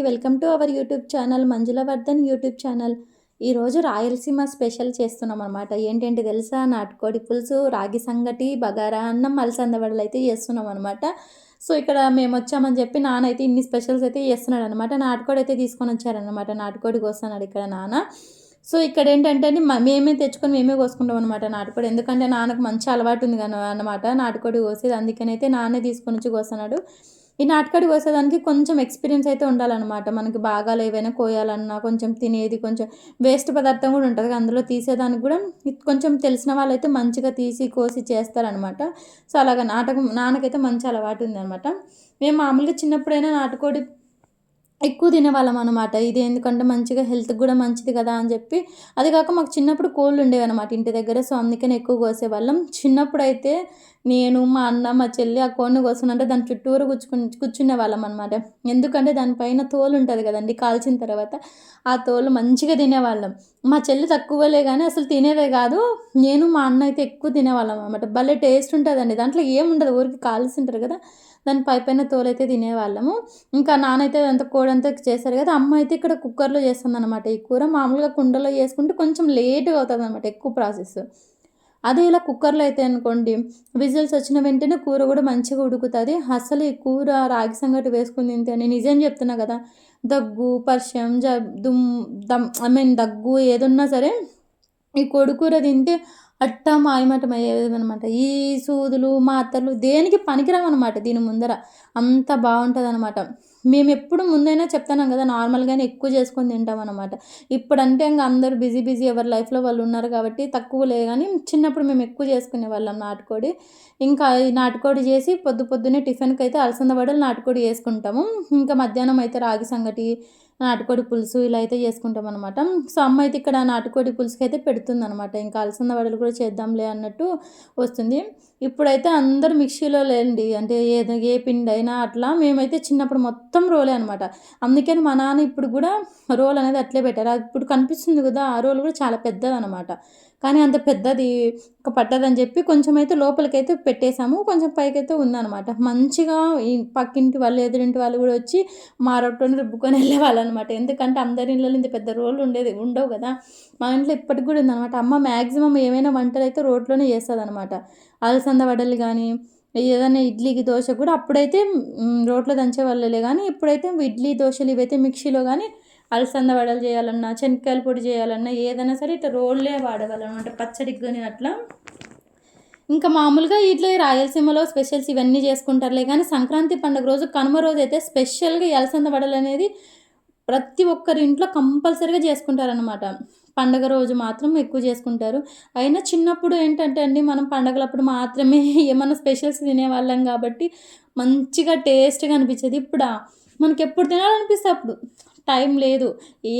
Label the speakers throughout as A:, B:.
A: Welcome to our YouTube channel Manjula Vardhan YouTube channel. ఈరోజు Rayalaseema special చేస్తున్నాం అనమాట. ఏంటంటే తెలుసా, నాటుకోడి పులుసు, రాగి సంగటి, బగారా అన్నం, అలసంద వడలు అయితే చేస్తున్నాం అనమాట. సో ఇక్కడ మేము వచ్చామని చెప్పి నాన్న అయితే ఇన్ని స్పెషల్స్ అయితే చేస్తున్నాడు అనమాట. నాటుకోడి అయితే తీసుకొని వచ్చారనమాట. నాటుకోడి కోస్తున్నాడు ఇక్కడ నాన్న. సో ఇక్కడ ఏంటంటే మేమే తెచ్చుకొని మేమే కోసుకుంటాం అనమాట నాటుకోడి. ఎందుకంటే నాన్నకు మంచి అలవాటు ఉంది కానీ అనమాట నాటుకోడి కోసేది. అందుకనైతే నాన్నే తీసుకొని వచ్చి కోస్తున్నాడు. ఈ నాటుకోడి కోసేదానికి కొంచెం ఎక్స్పీరియన్స్ అయితే ఉండాలన్నమాట. మనకి భాగాలు ఏవైనా కోయాలన్నా, కొంచెం తినేది కొంచెం వేస్ట్ పదార్థం కూడా ఉంటుంది, అందులో తీసేదానికి కూడా కొంచెం తెలిసిన వాళ్ళైతే మంచిగా తీసి కోసి చేస్తారనమాట. సో అలాగా నాన్నకైతే మంచి అలవాటు ఉందన్నమాట. మేము మామూలుగా చిన్నప్పుడైనా నాటుకోడి ఎక్కువ తినేవాళ్ళం అనమాట. ఇది ఎందుకంటే మంచిగా హెల్త్కి కూడా మంచిది కదా అని చెప్పి. అది కాక మాకు చిన్నప్పుడు కోళ్ళు ఉండేవి అనమాట ఇంటి దగ్గర. సో అందుకని ఎక్కువ కోసేవాళ్ళం. చిన్నప్పుడు అయితే నేను, మా అన్న, మా చెల్లి ఆ కోడిని కోసుకుంటే దాని చుట్టూరు కూర్చునే వాళ్ళం అనమాట. ఎందుకంటే దానిపైన తోలు ఉంటుంది కదండి, కాల్చిన తర్వాత ఆ తోలు మంచిగా తినేవాళ్ళం. మా చెల్లి తక్కువలే కానీ అసలు తినేదే కాదు. నేను, మా అన్న అయితే ఎక్కువ తినేవాళ్ళం అనమాట. భలే టేస్ట్ ఉంటుందండి, దాంట్లో ఏముండదు, ఊరికి కాల్సింటారు కదా, దాని పైపైన తోలైతే తినేవాళ్ళము. ఇంకా నానైతే అంత కోడంతా చేశారు కదా, అమ్మ అయితే ఇక్కడ కుక్కర్లో చేస్తుంది అనమాట. ఈ కూర మామూలుగా కుండలో చేసుకుంటే కొంచెం లేట్గా అవుతుంది అనమాట, ఎక్కువ ప్రాసెస్. అదే ఇలా కుక్కర్లో అయితే అనుకోండి, విజిల్స్ వచ్చిన వెంటనే కూర కూడా మంచిగా ఉడుకుతుంది. అసలు ఈ కూర రాగి సంగటి వేసుకుని తింటే, నేను నిజం చెప్తున్నా కదా, దగ్గు, పర్షం, దగ్గు ఏదున్నా సరే ఈ కొడుకూర తింటే అట్టా మాయమటం అయ్యేదనమాట. ఈ సూదులు, మాత్రలు దేనికి పనికిరామన్నమాట దీని ముందర. అంత బాగుంటుంది అనమాట. మేము ఎప్పుడు ముందైనా చెప్తాను కదా, నార్మల్గానే ఎక్కువ చేసుకొని తింటాం అనమాట. ఇప్పుడంటే ఇంకా అందరూ బిజీ బిజీ ఎవరి లైఫ్లో వాళ్ళు ఉన్నారు కాబట్టి తక్కువలే, కానీ చిన్నప్పుడు మేము ఎక్కువ చేసుకునే వాళ్ళం నాటుకోడి. ఇంకా ఈ నాటుకోడి చేసి పొద్దున్నే టిఫిన్కి అయితే అలసంద వడలు, నాటుకోడి చేసుకుంటాము. ఇంకా మధ్యాహ్నం అయితే రాగి సంగటి, నాటుకోడి పులుసు ఇలా అయితే చేసుకుంటాం అనమాట. సో అమ్మ అయితే ఇక్కడ నాటుకోడి పులుసుకి అయితే పెడుతుంది అనమాట. ఇంకా అలసంద వడలు కూడా చేద్దాంలే అన్నట్టు వస్తుంది. ఇప్పుడైతే అందరూ మిక్సీలో లేండి, అంటే ఏ పిండి అయినా అట్లా. మేమైతే చిన్నప్పుడు మొత్తం రోలే అనమాట. అందుకని మా నాన్న ఇప్పుడు కూడా రోల్ అనేది అట్లే పెట్టారు. ఇప్పుడు కనిపిస్తుంది కదా, ఆ రోల్ కూడా చాలా పెద్దదనమాట. కానీ అంత పెద్దది పట్టదని చెప్పి కొంచెం అయితే లోపలికైతే పెట్టేశాము, కొంచెం పైకైతే ఉందనమాట. మంచిగా ఈ పక్కింటి వాళ్ళు, ఎదురింటి వాళ్ళు కూడా వచ్చి మా రొట్టెని రుబ్బుకొని వెళ్ళేవాళ్ళు అనమాట. ఎందుకంటే అందరి ఇళ్ళలో ఇంత పెద్ద రోళ్ళు ఉండవు కదా. మా ఇంట్లో ఇప్పటికి కూడా ఉందనమాట. అమ్మ మ్యాక్సిమం ఏమైనా వంటలు అయితే రోట్లోనే చేస్తుంది అనమాట. అలసంద వడలు కానీ, ఏదైనా ఇడ్లీకి, దోశ కూడా అప్పుడైతే రోట్లో దంచేవాళ్ళలే, కానీ ఇప్పుడైతే ఇడ్లీ, దోశలు ఇవైతే మిక్సీలో, కానీ అలసంద వడలు చేయాలన్నా, శనక్కాయల పొడి చేయాలన్నా, ఏదైనా సరే ఇట్లా రోళ్ళే వాడేవాళ్ళు అనమాట, పచ్చడికి కానీ అట్లా. ఇంకా మామూలుగా ఇట్లా రాయలసీమలో స్పెషల్స్ ఇవన్నీ చేసుకుంటారులే, కానీ సంక్రాంతి పండుగ రోజు, కనుమ రోజు అయితే స్పెషల్గా ఈ అలసంద వడలు అనేది ప్రతి ఒక్కరి ఇంట్లో కంపల్సరీగా చేసుకుంటారనమాట. పండగ రోజు మాత్రం ఎక్కువ చేసుకుంటారు. అయినా చిన్నప్పుడు ఏంటంటే అండి, మనం పండగలప్పుడు మాత్రమే ఏమన్నా స్పెషల్స్ తినేవాళ్ళం కాబట్టి మంచిగా టేస్ట్గా అనిపించేది. ఇప్పుడు మనకి ఎప్పుడు తినాలనిపిస్తే అప్పుడు, టైం లేదు,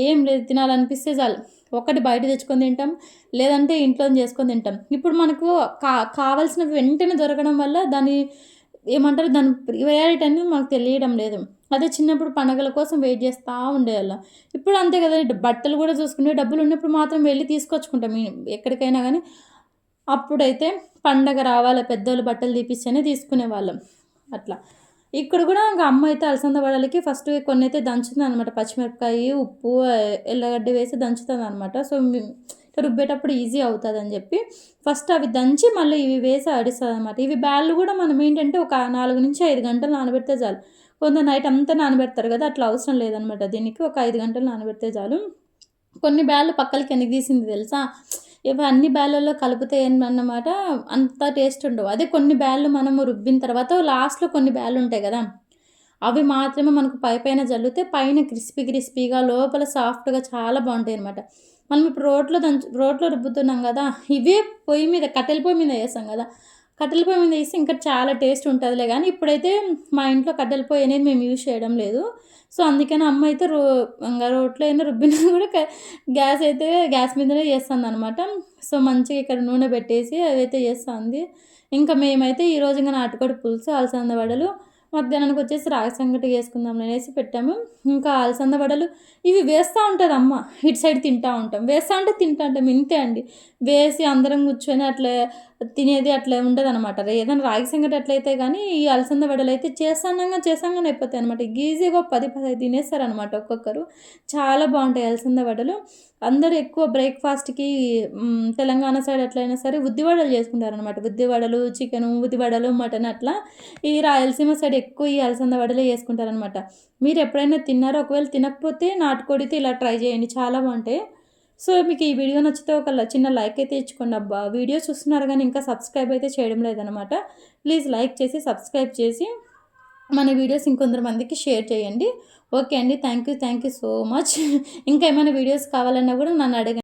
A: ఏం లేదు, తినాలనిపిస్తే చాలు ఒకటి బయట తెచ్చుకొని తింటాం, లేదంటే ఇంట్లో చేసుకొని తింటాం. ఇప్పుడు మనకు కావాల్సిన వెంటనే దొరకడం వల్ల దాని ఏమంటారు, దాని ప్రియారిటీ అనేది మనకు తెలియడం లేదు. అదే చిన్నప్పుడు పండగల కోసం వెయిట్ చేస్తూ ఉండేవాళ్ళం. ఇప్పుడు అంతే కదా, బట్టలు కూడా చూసుకునే డబ్బులు ఉన్నప్పుడు మాత్రం వెళ్ళి తీసుకొచ్చుకుంటాం ఎక్కడికైనా కానీ. అప్పుడైతే పండగ రావాలి, పెద్దోళ్ళు బట్టలు తీపిస్తేనే తీసుకునేవాళ్ళం అట్లా. ఇక్కడ కూడా ఇంకా అమ్మ అయితే అలసంద వడలకి ఫస్ట్ కొన్ని అయితే దంచుతుంది అనమాట. పచ్చిమిరపకాయ, ఉప్పు, ఎల్లగడ్డ వేసి దంచుతుంది అనమాట. సో రుబ్బేటప్పుడు ఈజీ అవుతుంది అని చెప్పి ఫస్ట్ అవి దంచి మళ్ళీ ఇవి వేసి ఆడిస్తుంది అనమాట. ఇవి బ్యాళ్ళు కూడా మనం ఏంటంటే ఒక 4-5 గంటలు నానబెడితే చాలు. కొంత నైట్ అంతా నానబెడతారు కదా, అట్లా అవసరం లేదనమాట. దీనికి ఒక 5 గంటలు నానబెడితే చాలు. కొన్ని బ్యాళ్ళు పక్కలకి ఎందుకు తీసింది తెలుసా, ఇవి అన్ని బ్యాళ్ళల్లో కలిపితే ఏంటన్నమాట అంత టేస్ట్ ఉండవు. అదే కొన్ని బ్యాళ్ళు మనము రుబ్బిన తర్వాత లాస్ట్లో కొన్ని బ్యాళ్ళు ఉంటాయి కదా, అవి మాత్రమే మనకు పైన జల్లితే పైన క్రిస్పీగా, లోపల సాఫ్ట్గా చాలా బాగుంటాయి అనమాట. మనం ఇప్పుడు రోట్లో రుబ్బుతున్నాం కదా, ఇవే కట్టెల పొయ్యి మీద వేస్తాం కదా, కట్టెల పొయ్యి మీద వేస్తే ఇంకా చాలా టేస్ట్ ఉంటుందిలే. కానీ ఇప్పుడైతే మా ఇంట్లో కట్టెల పొయ్యి అనేది మేము యూజ్ చేయడం లేదు. సో అందుకని అమ్మ అయితే ఇంకా రోట్లో అయినా రుబ్బినా కూడా గ్యాస్ మీదనే చేస్తుంది అనమాట. సో మంచిగా ఇక్కడ నూనె పెట్టేసి అవైతే చేస్తుంది. ఇంకా మేమైతే ఈరోజు ఇంకా నాటుకోడి పులుసు, అలసంద వడలు, మధ్యాహ్నానికి వచ్చేసి రాగి సంగటి వేసుకుందాం అనేసి పెట్టాము. ఇంకా అలసంద వడలు ఇవి వేస్తూ ఉంటుంది అమ్మ, ఇటు సైడ్ తింటూ ఉంటాం, వేస్తూ ఉంటే తింటూ ఉంటాం, ఇంతే అండి. వేసి అందరం కూర్చొని అట్లా తినేది అట్లా ఉండదనమాట. ఏదైనా రాగి సంగటి అట్లయితే కానీ ఈ అలసంద వడలు అయితే చేసాంగానే అయిపోతాయి అనమాట. ఈజీగా 10, 15 తినేస్తారనమాట ఒక్కొక్కరు. చాలా బాగుంటాయి అలసంద వడలు. అందరూ ఎక్కువ బ్రేక్‌ఫాస్ట్‌కి తెలంగాణ సైడ్ ఎట్లయినా సరే ఉద్ది వడలు చేసుకుంటారనమాట. ఉద్ది వడలు, చికెను, ఉద్ది వడలు, మటన్ అట్లా. ఈ రాయలసీమ సైడ్ ఎక్కువ ఈ అలసంద వడలే చేసుకుంటారనమాట. మీరు ఎప్పుడైనా తిన్నారా? ఒకవేళ తినకపోతే నాటుకోడితో ఇలా ట్రై చేయండి, చాలా బాగుంటాయి. సో, మీకు ఈ వీడియో నచ్చితే ఒక చిన్న లైక్ అయితే ఇచ్చుకోండి అబ్బా! వీడియో చూస్తున్నారు గానీ ఇంకా సబ్స్క్రైబ్ అయితే చేయడం లేదనమాట. ప్లీజ్ లైక్ చేసి, సబ్స్క్రైబ్ చేసి మన వీడియోస్ ఇంకొందరు మందికి షేర్ చేయండి. ఓకే అండి. Thank you so much. ఇంకా ఏమైనా వీడియోస్ కావాలన్నా కూడా నన్ను అడగండి.